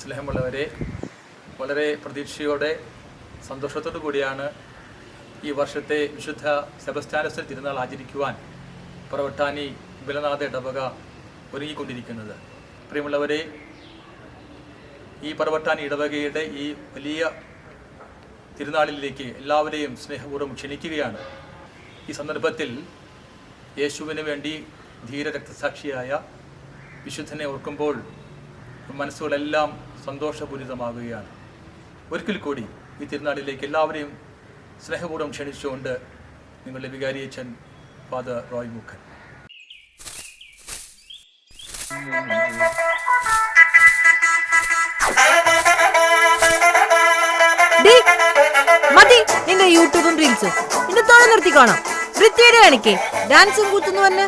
സ്നേഹമുള്ളവരെ, വളരെ പ്രതീക്ഷയോടെ സന്തോഷത്തോടു കൂടിയാണ് ഈ വർഷത്തെ വിശുദ്ധ സെബസ്ത്യാനോസ് തിരുനാൾ ആചരിക്കുവാൻ പറവട്ടാനി ബലനാഥ ഇടവക ഒരുങ്ങിക്കൊണ്ടിരിക്കുന്നത്. പ്രിയമുള്ളവരെ, ഈ പറവട്ടാനി ഇടവകയുടെ ഈ വലിയ തിരുനാളിലേക്ക് എല്ലാവരെയും സ്നേഹപൂർവ്വം ക്ഷണിക്കുകയാണ്. ഈ സന്ദർഭത്തിൽ യേശുവിന് വേണ്ടി ധീര രക്തസാക്ഷിയായ വിശുദ്ധനെ ഓർക്കുമ്പോൾ മനസ്സുകളെല്ലാം സന്തോഷപൂരിതമാകുകയാണ്. ഒരിക്കൽ കൂടി ഈ തിരുനാളിലേക്ക് എല്ലാവരെയും സ്നേഹപൂർവ്വം ക്ഷണിച്ചുകൊണ്ട് നിങ്ങളുടെ വികാരിയച്ഛൻ ഫാദർ റോയ് മുഖൻ. മതി നിന്റെ യൂട്യൂബും റീൽസും നിന്റെ തോടെ നിർത്തി കാണാം. വൃത്തിയുടെ കാണിക്കേ ഡാൻസും കൂത്തുന്നു വന്ന്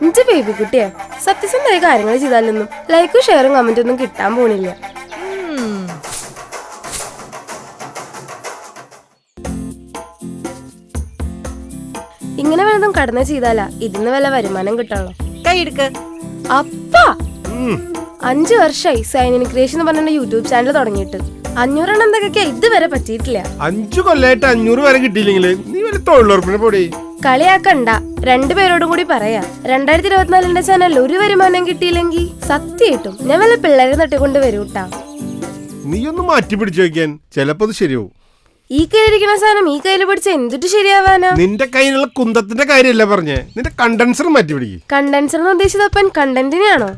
ഇഞ്ചി ബേബി കുട്ടിയെ സത്യസന്ധമായ കാര്യങ്ങൾ ചെയ്താലൊന്നും ലൈക്കും ഷെയറും കമന്റും ഒന്നും കിട്ടാൻ പോണില്ല. ഇങ്ങനെ വല്ലതും കടന്ന ചെയ്താലാ ഇതിന്ന് വല്ല വരുമാനം കിട്ടാണല്ലോ. കൈയെടുക്ക്. അപ്പാ 5 വർഷമായി സൈനിൻ ക്രിയേഷൻ എന്ന് പറഞ്ഞ യൂട്യൂബ് ചാനൽ തുടങ്ങിയിട്ട് 500 എണ്ണം എന്തൊക്കെ ഇതുവരെ പറ്റിയിട്ടില്ല. 5 കൊല്ലായിട്ട് 500 വരെ കിട്ടിയില്ലെങ്കിൽ നീ വല്ല തൊഴിലുറപ്പിനെ പോടി. കളിയാക്കണ്ട, 2 പേരോടും കൂടി പറയാ. 2024 ചാനലിൽ ഒരു വരുമാനം കിട്ടിയില്ലെങ്കിൽ സത്യമായിട്ടും ഞാൻ വല്ല പിള്ളേരെ തട്ടിക്കൊണ്ട് വരൂട്ടാ. നീ ഒന്ന് മാറ്റി പിടിച്ചു വെക്കാൻ, ചിലപ്പോ അത് ശരിയാവും. ഈ കയ്യിലിരിക്കുന്ന സാധനം ഈ കയ്യിൽ പിടിച്ച എന്തിട്ട് ശരിയാവാനാ? നിന്റെ കയ്യിലുള്ള കുന്തത്തിന്റെ കാര്യമല്ല പറഞ്ഞേ, നിന്റെ കണ്ടൻസർ മാറ്റി പിടിക്കും. കണ്ടൻസർ എന്ന് ഉദ്ദേശിച്ചതപ്പൻ കണ്ടന്റിനെയാണോ?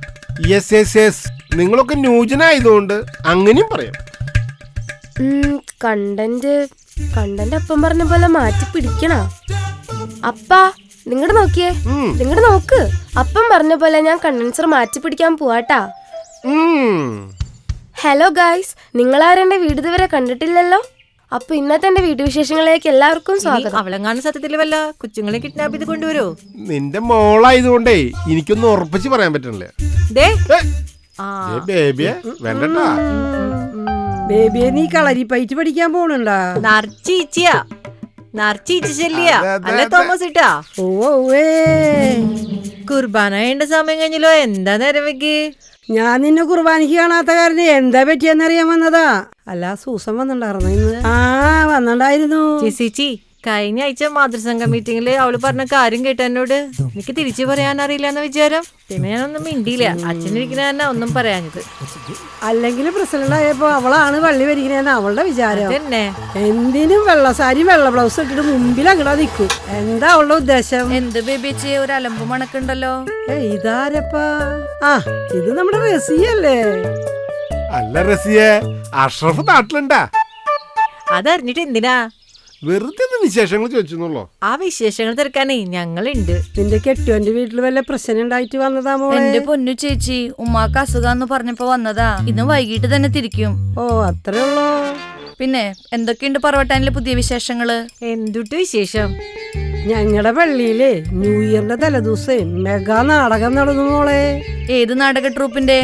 യെസ്, നിങ്ങളൊക്കെ ന്യൂജനായതുകൊണ്ട് അങ്ങനെയും പറയാം. കണ്ടന്റ് അപ്പം പറഞ്ഞ പോലെ മാറ്റി പിടിക്കണ. അപ്പാ നിങ്ങടെ നോക്കിയേ, നിങ്ങടെ നോക്ക്. അപ്പം പറഞ്ഞ പോലെ ഞാൻ കണ്ടൻസർ മാറ്റി പിടിക്കാൻ പോവാട്ടാ. ഹലോ ഗായ്സ്, നിങ്ങളാരെന്റെ വീട് ഇതുവരെ കണ്ടിട്ടില്ലല്ലോ. അപ്പൊ ഇന്നത്തെ എന്റെ വീട്ടുവിശേഷങ്ങളിലേക്ക് എല്ലാവർക്കും സ്വാഗതം. അവളെങ്ങാനും സത്യത്തിൽ വല്ല കൊച്ചുങ്ങളെ കിഡ്നാപ്പ് ചെയ്ത് കൊണ്ടുവരോ? നിന്റെ മോളായതുകൊണ്ടേ എനിക്കൊന്നും ഉറപ്പിച്ച് പറയാൻ പറ്റണില്ല. ബേബിയെ വേണ്ടട്ടാ. ബേബിയെ നീ കളരി പൈറ്റ് പഠിക്കാൻ പോണുണ്ടാ? അല്ല തോമസ് ഇട്ടാ. ഓവേ കുർബാന വേണ്ട സമയം കഴിഞ്ഞല്ലോ, എന്താ നേരം വെക്ക്? ഞാൻ നിന്നെ കുർബാനയ്ക്ക് കാണാത്ത കാരണം എന്താ പറ്റിയെന്നറിയാൻ വന്നതാ. അല്ല സൂസൻ വന്നിണ്ടായിരുന്നു ഇന്ന്? ആ വന്നിണ്ടായിരുന്നു ചേച്ചി. കഴിഞ്ഞ ആഴ്ച മാതൃസംഘ മീറ്റിംഗില് അവള് പറഞ്ഞ കാര്യം കേട്ട എന്നോട് എനിക്ക് തിരിച്ചു പറയാൻ അറിയില്ല എന്ന വിചാരം. പിന്നെ ഞാനൊന്നും മിണ്ടിയില്ല. അച്ഛനിരിക്കുന്ന തന്നെ ഒന്നും പറയാഞ്ഞത്. അല്ലെങ്കിൽ പ്രസിഡന്റ് ആയപ്പോ അവളാണ് പള്ളി വരികണെന്ന് അവളുടെ വിചാരം. തന്നെ എന്തിനും വെള്ള സാരി വെള്ള ബ്ലൗസ് ഇട്ടിട്ട് മുമ്പിൽ അങ്ങടാ നിൽക്കും. എന്താ അവളുടെ ഉദ്ദേശം? എന്ത് ബേബിച്ചേ, ഒരു അലമ്പ് മണക്കുണ്ടല്ലോ. ഇതാരപ്പാ? ആ ഇത് നമ്മുടെ റസിയല്ലേ? അല്ല റസിയെ, അഷ്റഫ് നാട്ടിലുണ്ടാ? അതറിഞ്ഞിട്ട് എന്തിനാ? വെറുതെ വിശേഷങ്ങൾ ചോദിച്ചെന്നുള്ളോ? ആ വിശേഷങ്ങൾ തിരക്കാനേ ഞങ്ങളുണ്ട്. നിന്റെ കെട്ടിയോന്റെ വീട്ടിൽ വല്ല പ്രശ്നം ഉണ്ടായിട്ട് വന്നതാ മോളെ? എന്റെ പൊന്നു ചേച്ചി, ഉമ്മാക്ക് അസുഖാന്ന് പറഞ്ഞപ്പോ വന്നതാ. ഇന്ന് വൈകിട്ട് തന്നെ തിരിക്കും. ഓ അത്രേ ഉള്ളോ? പിന്നെ എന്തൊക്കെയുണ്ട് പറവട്ടാനിലെ പുതിയ വിശേഷങ്ങള്? എന്തുട്ട് വിശേഷം? ഞങ്ങളുടെ പള്ളിയിലെ ന്യൂ ഇയറിന്റെ തലേദിവസം മെഗാ നാടകം നടന്നു മോളെ. ഏത് നാടക ട്രൂപ്പിന്റെ?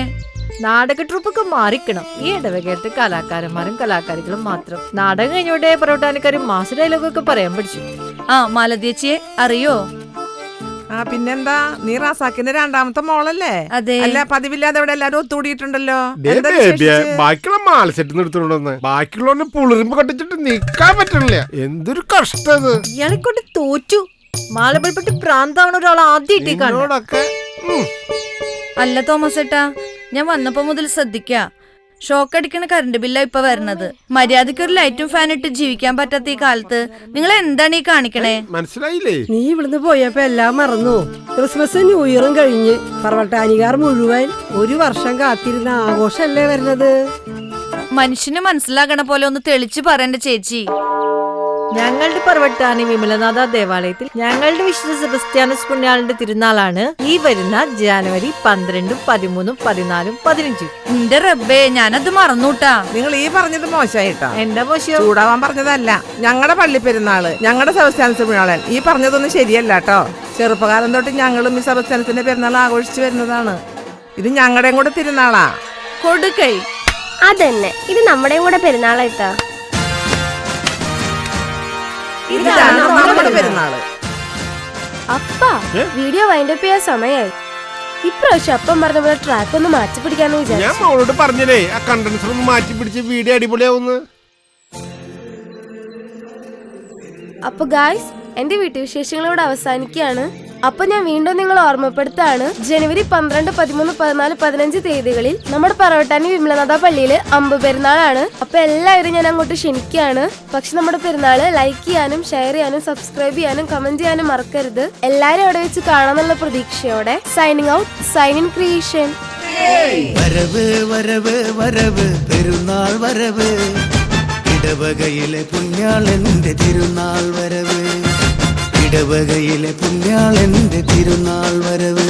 നാടക ട്രൂപ്പൊക്കെ മാറിക്കണം. ഈ ഇടവകത്തെ കലാകാരന്മാരും കലാകാരികളും മാത്രം. നാടകം കഴിഞ്ഞോടെ പറവട്ടാനിക്കാരും മാസ ഡയലോഗൊക്കെ പറയാൻ പഠിച്ചു. ആ മാലതിയേച്ചിയെ അറിയോ? ആ പിന്നെന്താ, നീ റാസാക്കിന്റെ 2ാമത്തെ മോളല്ലേ? അതെ. അല്ല പതിവില്ലാതെ ഇവിടെ എല്ലാരും ഒത്തുകൂടിയിട്ടുണ്ടല്ലോ. ബാക്കിയുള്ള മാലസെറ്റ് നിർത്തുന്നുണ്ടെന്ന് ബാക്കിയുള്ളവരെ പുളിരുമ്പ് കട്ടിച്ചിട്ട് നിക്കാൻ പറ്റണില്ല. എന്തൊരു കഷ്ടം. ഇയാളെ കൊണ്ട് തോറ്റു. മാലബിൾപ്പെട്ട് പ്രാന്താവണ ഒരാൾ ആദ്യമായിട്ടൊക്കെ. അല്ല തോമസ് ഏട്ടാ, ഞാൻ വന്നപ്പോ മുതൽ ശ്രദ്ധിക്ക. ഷോക്ക് അടിക്കണ കറണ്ട് ബില്ലാ ഇപ്പൊ വരണത്. മര്യാദയ്ക്ക് ഒരു ലൈറ്റും ഫാൻ ഇട്ട് ജീവിക്കാൻ പറ്റാത്ത ഈ കാലത്ത് നിങ്ങൾ എന്താണ് ഈ കാണിക്കണേ? മനസ്സിലായില്ലേ? നീ ഇവിടുന്ന് പോയപ്പോ എല്ലാം മറന്നു. ക്രിസ്മസ് ന്യൂ ഇയറും കഴിഞ്ഞ് പറവട്ടാനിക്കാർ മുഴുവൻ 1 വർഷം കാത്തിരുന്ന ആഘോഷല്ലേ വരുന്നത്. മനുഷ്യന് മനസ്സിലാകണ പോലെ ഒന്ന് തെളിച്ചു പറയണ്ട ചേച്ചി. ഞങ്ങളുടെ പറവട്ടാനി വിമലനാഥ ദേവാലയത്തിൽ ഞങ്ങളുടെ വിശുദ്ധ സെബസ്ത്യാനോസ് പുണ്യാളന്റെ തിരുനാളാണ് ഈ വരുന്ന ജനുവരി 12, 13, 14, 15. എന്റെ റബ്ബേ, ഞാനത് മറന്നൂട്ടാ. നിങ്ങൾ ഈ പറഞ്ഞത് മോശമായിട്ടോ. എന്താ മോശം? ചൂടാവാൻ പറഞ്ഞതല്ല. ഞങ്ങളുടെ പള്ളി പെരുന്നാള്, ഞങ്ങളുടെ സെബസ്ത്യാനോസ് പുണ്യാളൻ. ഈ പറഞ്ഞതൊന്നും ശരിയല്ല കേട്ടോ. ചെറുപ്പകാലം തൊട്ട് ഞങ്ങളും ഈ സെബസ്ത്യാനോസിന്റെ പെരുന്നാൾ ആഘോഷിച്ചു വരുന്നതാണ്. ഇത് ഞങ്ങളുടെയും കൂടെ തിരുനാളാ. കൊടുക്കൈ. അതന്നെ, ഇത് നമ്മുടെയും കൂടെ പെരുന്നാളായിട്ടാ. ഇതാണ് നമ്മുടെ പെരുന്നാള്. അപ്പാ വീഡിയോ വൈൻഡപ്പ് ചെയ്യാൻ സമയായി. ഇപ്രാവശ്യം അപ്പം പറഞ്ഞ പോലെ ട്രാക്ക് ഒന്ന് മാറ്റി പിടിക്കാന്ന് ഞാൻ വിചാരിച്ചു. മോളോട് പറഞ്ഞില്ലേ ആ കണ്ടൻസർ ഒന്ന് മാറ്റി പിടിച്ച് വീഡിയോ അടിപൊളിയാവുന്നു. അപ്പൊ ഗായ്സ്, എന്റെ വീട്ടുവിശേഷങ്ങൾ ഇവിടെ അവസാനിക്കുകയാണ്. അപ്പൊ ഞാൻ വീണ്ടും നിങ്ങൾ ഓർമ്മപ്പെടുത്താണ്, ജനുവരി 12, 13, 14, 15 തീയതികളിൽ നമ്മുടെ പറവട്ടാനി വിമലനാഥ പള്ളിയില് അമ്പ് പെരുന്നാളാണ്. അപ്പൊ എല്ലാവരും ഞാൻ അങ്ങോട്ട് ക്ഷണിക്കുകയാണ്. പക്ഷെ നമ്മുടെ പെരുന്നാള് ലൈക്ക് ചെയ്യാനും ഷെയർ ചെയ്യാനും സബ്സ്ക്രൈബ് ചെയ്യാനും കമന്റ് ചെയ്യാനും മറക്കരുത്. എല്ലാരും അവിടെ വെച്ച് കാണാന്നുള്ള പ്രതീക്ഷയോടെ signing out, sign in creation. വരവ് വരവ് വരവ് പെരുന്നാൾ വരവ്, ഇടവകയിലെ പുണ്യാളന്റെ തിരുനാൾ വരവ്, ഇടവകയിലെ പുണ്യാളന്റെ തിരുനാൾ വരവ്.